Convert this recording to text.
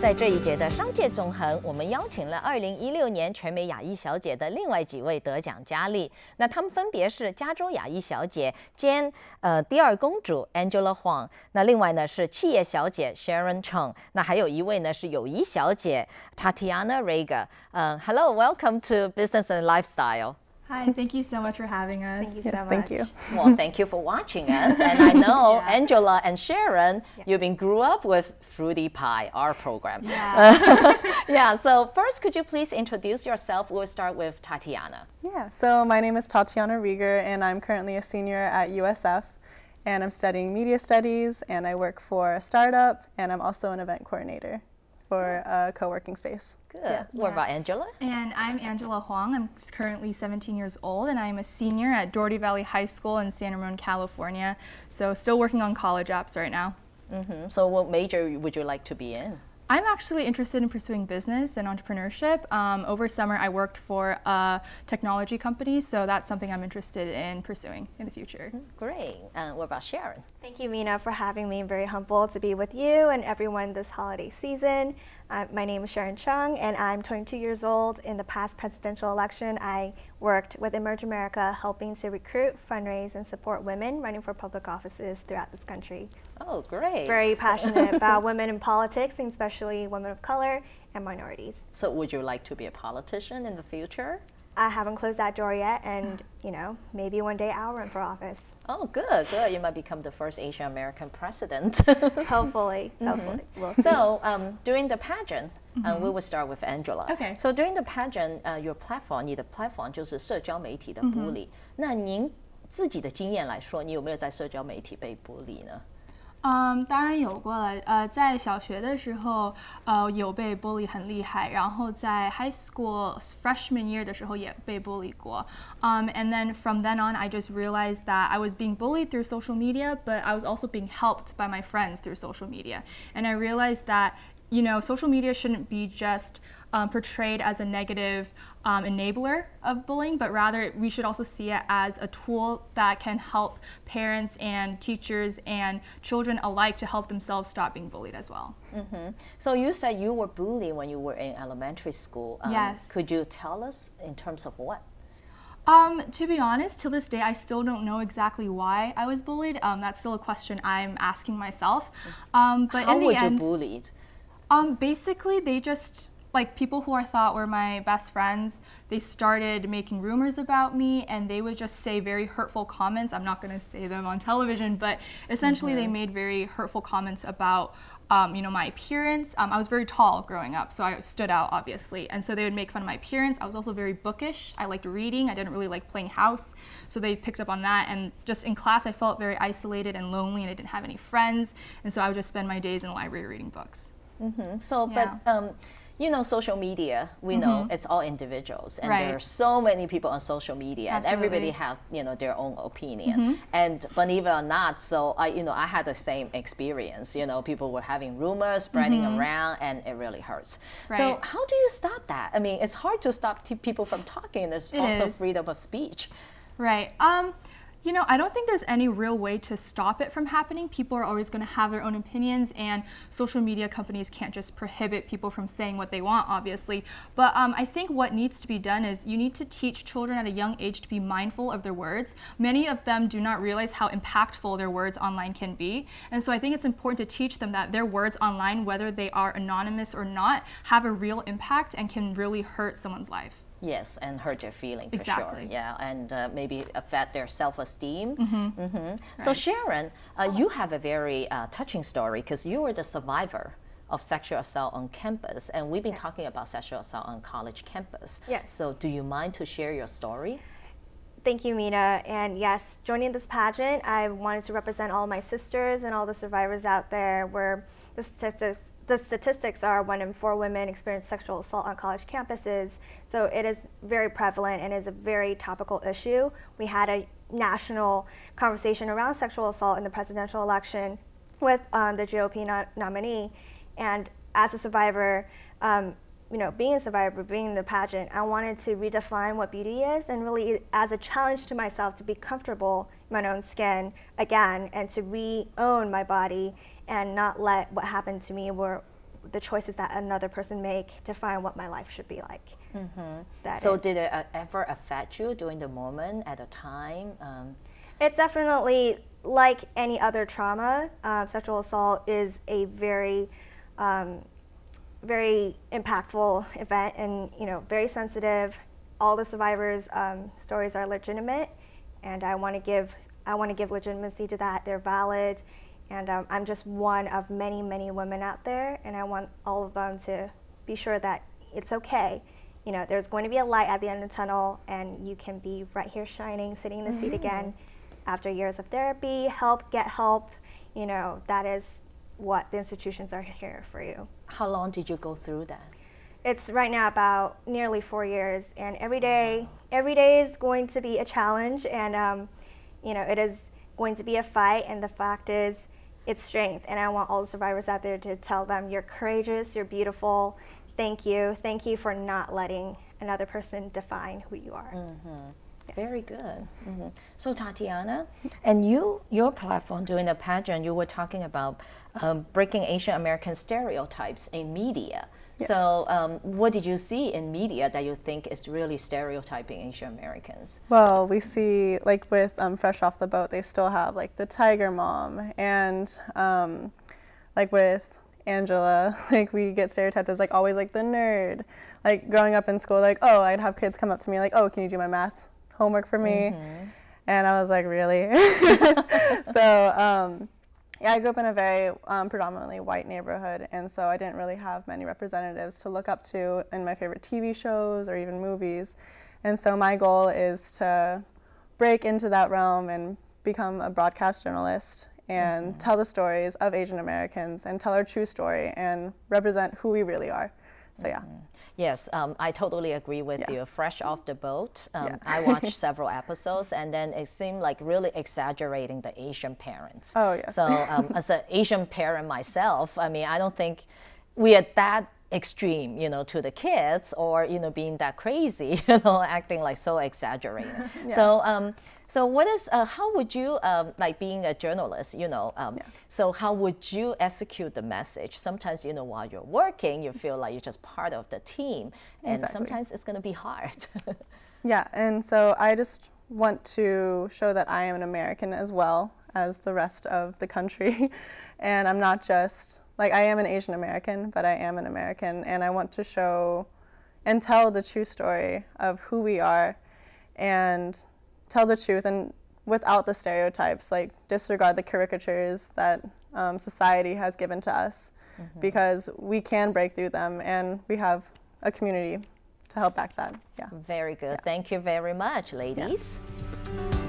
在这一节的商界纵横，我们邀请了2016年全美亚裔小姐的另外几位得奖佳丽。那她们分别是加州亚裔小姐兼第二公主 Angela Huang， 那另外呢是企业小姐 Sharon Chung， 那还有一位呢是友谊小姐 Tatiana Rega。Hello, welcome to Business and Lifestyle. Hi, thank you so much for having us. Thank you so much. Thank you. Well, thank you for watching us. And I know Angela and Sharon, you've been grew up with Fruity Pie, our program. Yeah. So first, could you please introduce yourself? We'll start with Tatiana. Yeah, so my name is Tatiana Rieger, and I'm currently a senior at USF, and I'm studying media studies, and I work for a startup, and I'm also an event coordinator for a co-working space. Good. Yeah. What about Angela? And I'm Angela Huang. I'm currently 17 years old, and I'm a senior at Doherty Valley High School in Santa Ramon, California. So still working on college apps right now. So what major would you like to be in? I'm actually interested in pursuing business and entrepreneurship. Over summer, I worked for a technology company, so that's something I'm interested in pursuing in the future. Great. What about Sharon? Thank you, Mina, for having me. I'm very humbled to be with you and everyone this holiday season. My name is Sharon Chung, and I'm 22 years old. In the past presidential election, I worked with Emerge America, helping to recruit, fundraise, and support women running for public offices throughout this country. Oh, great. Very passionate about women in politics, and especially women of color and minorities. So would you like to be a politician in the future? I haven't closed that door yet, and maybe one day I'll run for office. Oh, good. You might become the first Asian American president. Hopefully, we'll see. So during the pageant, we will start with Angela. Okay. So during the pageant, your platform, 你的 platform 就是社交媒体的 bully。那您自己的经验来说，你有没有在社交媒体被 bully 呢？当然有过了。在小学的时候，有被 bully 很厉害，然后在 high school freshman year 的时候也被 bully 过。And then from then on, I just realized that I was being bullied through social media, but I was also being helped by my friends through social media. And I realized that, social media shouldn't be just portrayed as a negative enabler of bullying, but rather we should also see it as a tool that can help parents and teachers and children alike to help themselves stop being bullied as well. So you said you were bullied when you were in elementary school. Yes. Could you tell us in terms of what? To be honest, to this day, I still don't know exactly why I was bullied. That's still a question I'm asking myself. But How in the were end, you bullied? Basically, they just, like, people who I thought were my best friends, they started making rumors about me, and they would just say very hurtful comments. I'm not going to say them on television, but essentially they made very hurtful comments about my appearance. I was very tall growing up, so I stood out, obviously. And so they would make fun of my appearance. I was also very bookish. I liked reading. I didn't really like playing house. So they picked up on that. And just in class, I felt very isolated and lonely, and I didn't have any friends. And so I would just spend my days in the library reading books. So, Yeah. but social media, we know it's all individuals, and Right. there are so many people on social media, and everybody have their own opinion. And believe it or not, so I had the same experience. People were having rumors spreading around, and it really hurts. Right. So how do you stop that? I mean, it's hard to stop people from talking. There's also is. freedom of speech. Right. I don't think there's any real way to stop it from happening. People are always going to have their own opinions, and social media companies can't just prohibit people from saying what they want, obviously. But I think what needs to be done is you need to teach children at a young age to be mindful of their words. Many of them do not realize how impactful their words online can be. And so I think it's important to teach them that their words online, whether they are anonymous or not, have a real impact and can really hurt someone's life. Yes, and hurt their feeling for Exactly. sure. Yeah, and maybe affect their self-esteem. So Sharon, you have a very touching story because you were the survivor of sexual assault on campus, and we've been talking about sexual assault on college campus. Yes. So do you mind to share your story? Thank you, Mina. And yes, joining this pageant, I wanted to represent all my sisters and all the survivors out there where the statistics are 1 in 4 women experience sexual assault on college campuses. So it is very prevalent and is a very topical issue. We had a national conversation around sexual assault in the presidential election with the GOP nominee. And as a survivor, being a survivor, being in the pageant, I wanted to redefine what beauty is, and really as a challenge to myself to be comfortable in my own skin again, and to re-own my body and not let what happened to me the choices that another person make define what my life should be like. So did it ever affect you during the moment at the time? It definitely, like any other trauma, sexual assault is a very, very impactful event, and very sensitive. All the survivors' stories are legitimate, and I want to give legitimacy to that. They're valid, and I'm just one of many, many women out there, and I want all of them to be sure that it's okay. There's going to be a light at the end of the tunnel, and you can be right here shining, sitting in the seat again. After years of therapy, get help, that is what the institutions are here for you. How long did you go through that? It's right now about nearly 4 years, and every day is going to be a challenge, and it is going to be a fight, and the fact is, it's strength, and I want all the survivors out there to tell them, you're courageous, you're beautiful, thank you for not letting another person define who you are. Yes. Very good. So Tatiana, and your platform during the pageant, you were talking about breaking Asian American stereotypes in media. Yes. So what did you see in media that you think is really stereotyping Asian Americans? Well, we see, like with Fresh Off the Boat, they still have like the tiger mom, and like with Angela, like we get stereotyped as like always like the nerd. Like growing up in school, like, oh, I'd have kids come up to me like, oh, can you do my math homework for me? And I was like, really? So yeah, I grew up in a very predominantly white neighborhood, and so I didn't really have many representatives to look up to in my favorite TV shows or even movies. And so my goal is to break into that realm and become a broadcast journalist and tell the stories of Asian Americans and tell our true story and represent who we really are. So yeah. Yes, I totally agree with you. Fresh off the boat, I watched several episodes, and then it seemed like really exaggerating the Asian parents. Oh, yes. So as an Asian parent myself, I mean, I don't think we are that extreme, to the kids, or being that crazy, acting like so exaggerated. So what is how would you like being a journalist, so how would you execute the message? Sometimes while you're working, you feel like you're just part of the team, and sometimes it's going to be hard. Yeah, and so I just want to show that I am an American as well as the rest of the country, and I'm not just like, I am an Asian American, but I am an American, and I want to show and tell the true story of who we are and tell the truth, and without the stereotypes, like disregard the caricatures that society has given to us, because we can break through them, and we have a community to help back that. Yeah. Very good. Thank you very much, ladies. Yeah.